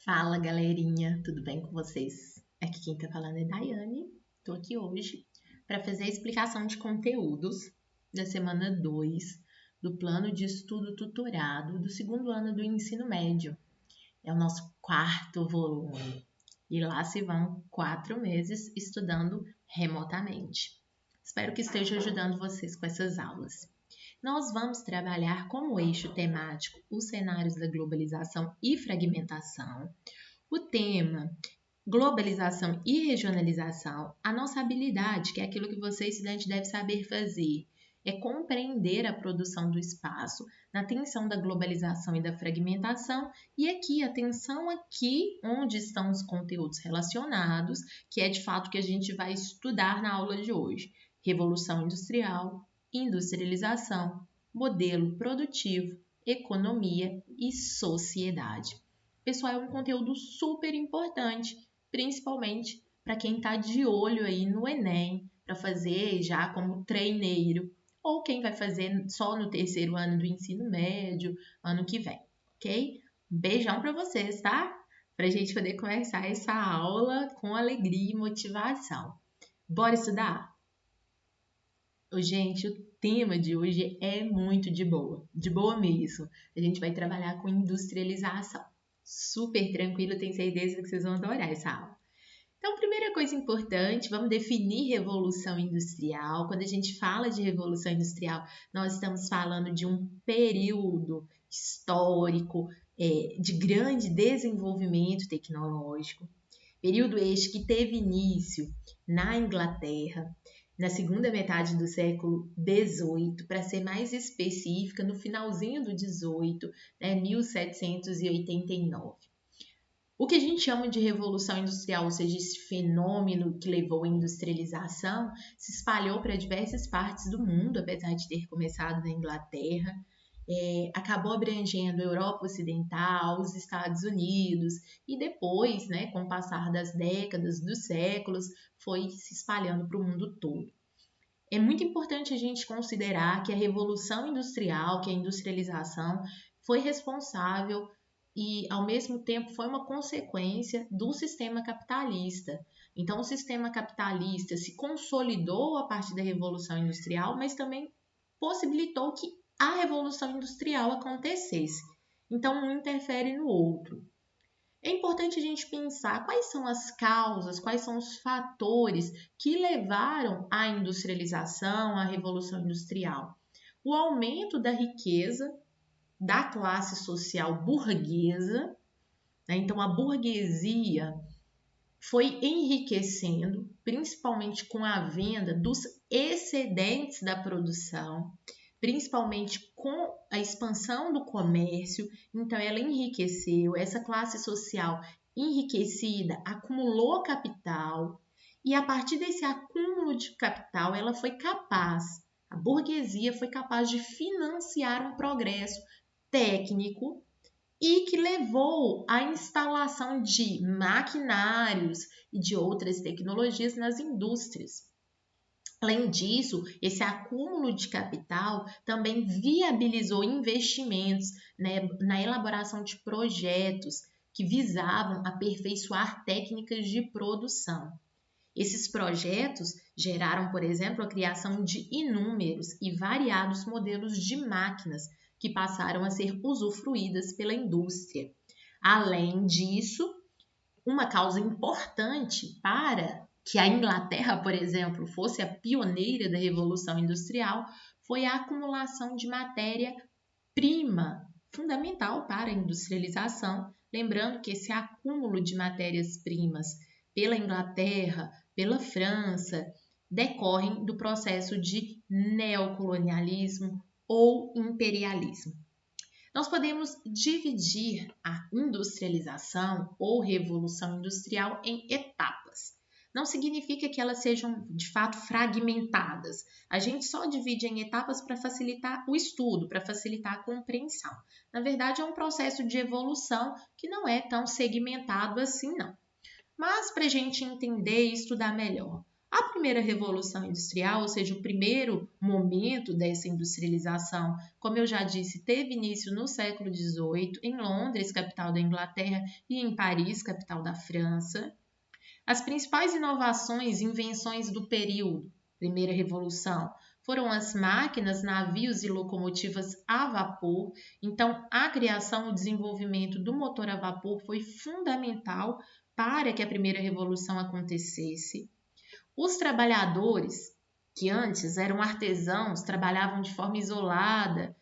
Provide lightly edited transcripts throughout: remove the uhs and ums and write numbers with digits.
Fala, galerinha, tudo bem com vocês? Aqui quem tá falando é Daiane. Tô aqui hoje para fazer a explicação de conteúdos da semana 2 do plano de estudo tutorado do segundo ano do ensino médio. É o nosso quarto volume e lá se vão 4 meses estudando remotamente. Espero que esteja ajudando vocês com essas aulas. Nós vamos trabalhar como eixo temático os cenários da globalização e fragmentação. O tema globalização e regionalização, a nossa habilidade, que é aquilo que você, estudante, deve saber fazer, é compreender a produção do espaço na tensão da globalização e da fragmentação, e aqui, atenção aqui onde estão os conteúdos relacionados, que é de fato que a gente vai estudar na aula de hoje. Revolução Industrial, Industrialização, Modelo Produtivo, Economia e Sociedade. Pessoal, é um conteúdo super importante, principalmente para quem está de olho aí no Enem, para fazer já como treineiro, ou quem vai fazer só no terceiro ano do ensino médio, ano que vem, ok? Um beijão para vocês, tá? Para a gente poder começar essa aula com alegria e motivação. Bora estudar? Gente, o tema de hoje é muito de boa mesmo. A gente vai trabalhar com industrialização. Super tranquilo, tenho certeza que vocês vão adorar essa aula. Então, primeira coisa importante, vamos definir revolução industrial. Quando a gente fala de revolução industrial, nós estamos falando de um período histórico de grande desenvolvimento tecnológico. Período este que teve início na Inglaterra, na segunda metade do século XVIII, para ser mais específica, no finalzinho do XVIII, 1789. O que a gente chama de revolução industrial, ou seja, esse fenômeno que levou à industrialização, se espalhou para diversas partes do mundo, apesar de ter começado na Inglaterra. Acabou abrangendo a Europa Ocidental, os Estados Unidos e depois, com o passar das décadas, dos séculos, foi se espalhando para o mundo todo. É muito importante a gente considerar que a Revolução Industrial, que a industrialização, foi responsável e, ao mesmo tempo, foi uma consequência do sistema capitalista. Então, o sistema capitalista se consolidou a partir da Revolução Industrial, mas também possibilitou que a Revolução Industrial acontecesse. Então, um interfere no outro. É importante a gente pensar quais são as causas, quais são os fatores que levaram à industrialização, à Revolução Industrial. O aumento da riqueza da classe social burguesa, então a burguesia foi enriquecendo, principalmente com a venda dos excedentes da produção, principalmente com a expansão do comércio. Então ela enriqueceu, essa classe social enriquecida acumulou capital e a partir desse acúmulo de capital ela foi capaz, a burguesia foi capaz de financiar um progresso técnico e que levou à instalação de maquinários e de outras tecnologias nas indústrias. Além disso, esse acúmulo de capital também viabilizou investimentos, na elaboração de projetos que visavam aperfeiçoar técnicas de produção. Esses projetos geraram, por exemplo, a criação de inúmeros e variados modelos de máquinas que passaram a ser usufruídas pela indústria. Além disso, uma causa importante para que a Inglaterra, por exemplo, fosse a pioneira da Revolução Industrial foi a acumulação de matéria-prima, fundamental para a industrialização. Lembrando que esse acúmulo de matérias-primas pela Inglaterra, pela França, decorrem do processo de neocolonialismo ou imperialismo. Nós podemos dividir a industrialização ou revolução industrial em etapas. Não significa que elas sejam de fato fragmentadas. A gente só divide em etapas para facilitar o estudo, para facilitar a compreensão. Na verdade, é um processo de evolução que não é tão segmentado assim, não. Mas para a gente entender e estudar melhor, A primeira revolução industrial, ou seja, o primeiro momento dessa industrialização, como eu já disse, teve início no século XVIII, em Londres, capital da Inglaterra, e em Paris, capital da França. As principais inovações e invenções do período, primeira revolução, foram as máquinas, navios e locomotivas a vapor. Então, a criação e o desenvolvimento do motor a vapor foi fundamental para que a primeira revolução acontecesse. Os trabalhadores, que antes eram artesãos, trabalhavam de forma isolada,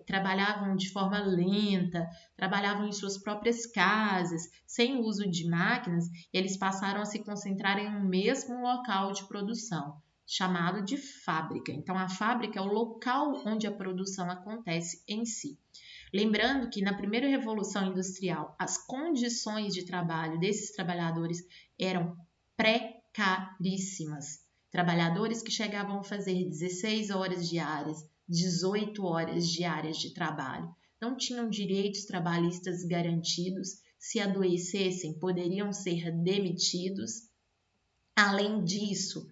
trabalhavam de forma lenta, trabalhavam em suas próprias casas, sem uso de máquinas, eles passaram a se concentrar em um mesmo local de produção, chamado de fábrica. Então, a fábrica é o local onde a produção acontece em si. Lembrando que na primeira revolução industrial, as condições de trabalho desses trabalhadores eram precaríssimas. Trabalhadores que chegavam a fazer 16 horas diárias, 18 horas diárias de trabalho. Não tinham direitos trabalhistas garantidos, se adoecessem, poderiam ser demitidos. Além disso,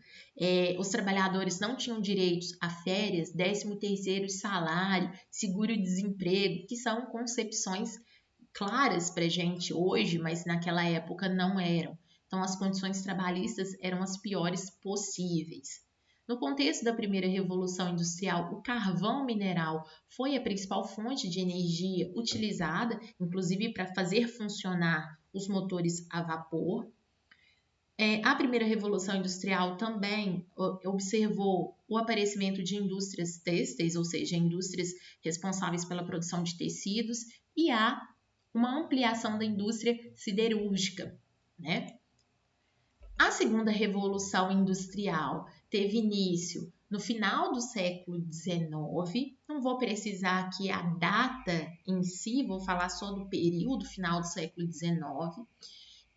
os trabalhadores não tinham direitos a férias, 13º salário, seguro-desemprego, que são concepções claras para a gente hoje, mas naquela época não eram. Então, as condições trabalhistas eram as piores possíveis. No contexto da primeira revolução industrial, o carvão mineral foi a principal fonte de energia utilizada, inclusive para fazer funcionar os motores a vapor. A primeira revolução industrial também observou o aparecimento de indústrias têxteis, ou seja, indústrias responsáveis pela produção de tecidos, e há uma ampliação da indústria siderúrgica, né? A segunda revolução industrial teve início no final do século XIX. Não vou precisar aqui a data em si, vou falar só do período final do século XIX.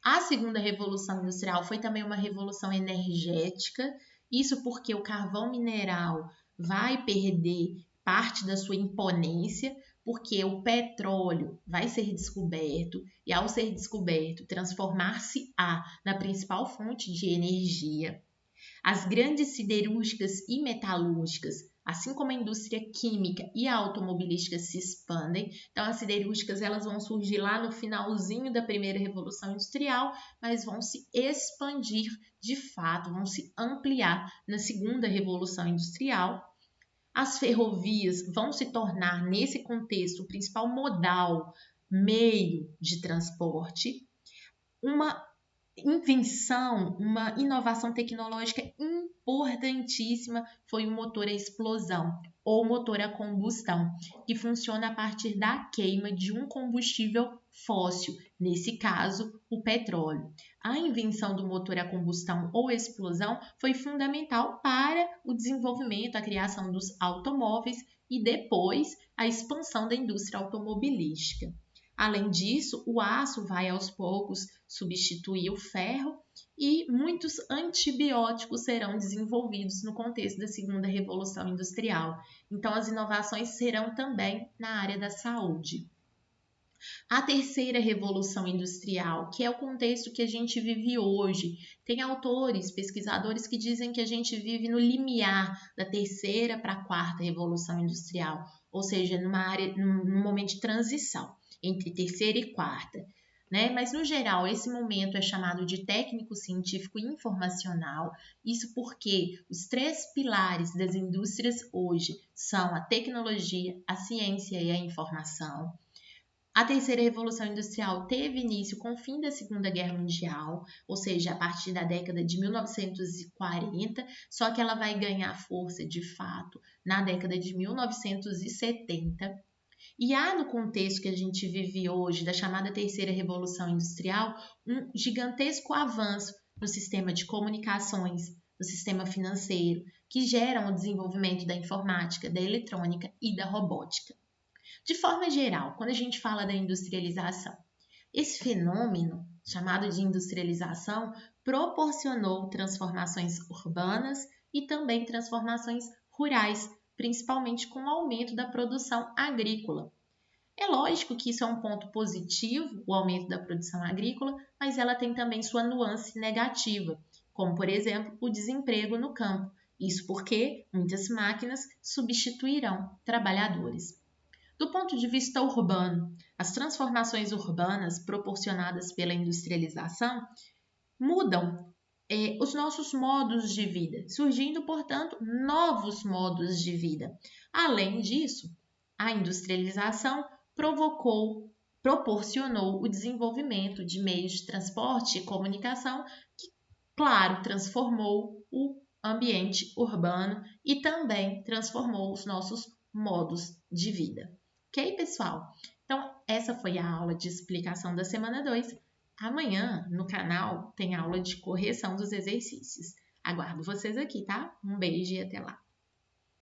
A segunda revolução industrial foi também uma revolução energética, isso porque o carvão mineral vai perder parte da sua imponência, porque o petróleo vai ser descoberto e, ao ser descoberto, transformar-se-á na principal fonte de energia. As grandes siderúrgicas e metalúrgicas, assim como a indústria química e a automobilística se expandem. Então, as siderúrgicas elas vão surgir lá no finalzinho da primeira revolução industrial, mas vão se expandir de fato, vão se ampliar na segunda revolução industrial. As ferrovias vão se tornar, nesse contexto, o principal modal, meio de transporte. Uma invenção, uma inovação tecnológica importantíssima foi o motor a explosão ou motor a combustão, que funciona a partir da queima de um combustível fóssil, nesse caso, o petróleo. A invenção do motor a combustão ou explosão foi fundamental para o desenvolvimento, a criação dos automóveis e depois a expansão da indústria automobilística. Além disso, o aço vai aos poucos substituir o ferro e muitos antibióticos serão desenvolvidos no contexto da segunda revolução industrial. Então, as inovações serão também na área da saúde. A terceira revolução industrial, que é o contexto que a gente vive hoje. Tem autores, pesquisadores que dizem que a gente vive no limiar da terceira para a quarta revolução industrial, ou seja, num momento de transição entre terceira e quarta. Né? Mas, no geral, esse momento é chamado de técnico científico informacional. Isso porque os três pilares das indústrias hoje são a tecnologia, a ciência e a informação. A terceira revolução industrial teve início com o fim da Segunda Guerra Mundial, ou seja, a partir da década de 1940, só que ela vai ganhar força de fato na década de 1970. E há no contexto que a gente vive hoje, da chamada terceira revolução industrial, um gigantesco avanço no sistema de comunicações, no sistema financeiro, que geram o desenvolvimento da informática, da eletrônica e da robótica. De forma geral, quando a gente fala da industrialização, esse fenômeno, chamado de industrialização, proporcionou transformações urbanas e também transformações rurais, principalmente com o aumento da produção agrícola. É lógico que isso é um ponto positivo, o aumento da produção agrícola, mas ela tem também sua nuance negativa, como, por exemplo, o desemprego no campo. Isso porque muitas máquinas substituirão trabalhadores. Do ponto de vista urbano, as transformações urbanas proporcionadas pela industrialização mudam os nossos modos de vida, surgindo, portanto, novos modos de vida. Além disso, a industrialização proporcionou o desenvolvimento de meios de transporte e comunicação que, claro, transformou o ambiente urbano e também transformou os nossos modos de vida. Ok, pessoal? Então, essa foi a aula de explicação da semana 2. Amanhã, no canal, tem aula de correção dos exercícios. Aguardo vocês aqui, tá? Um beijo e até lá!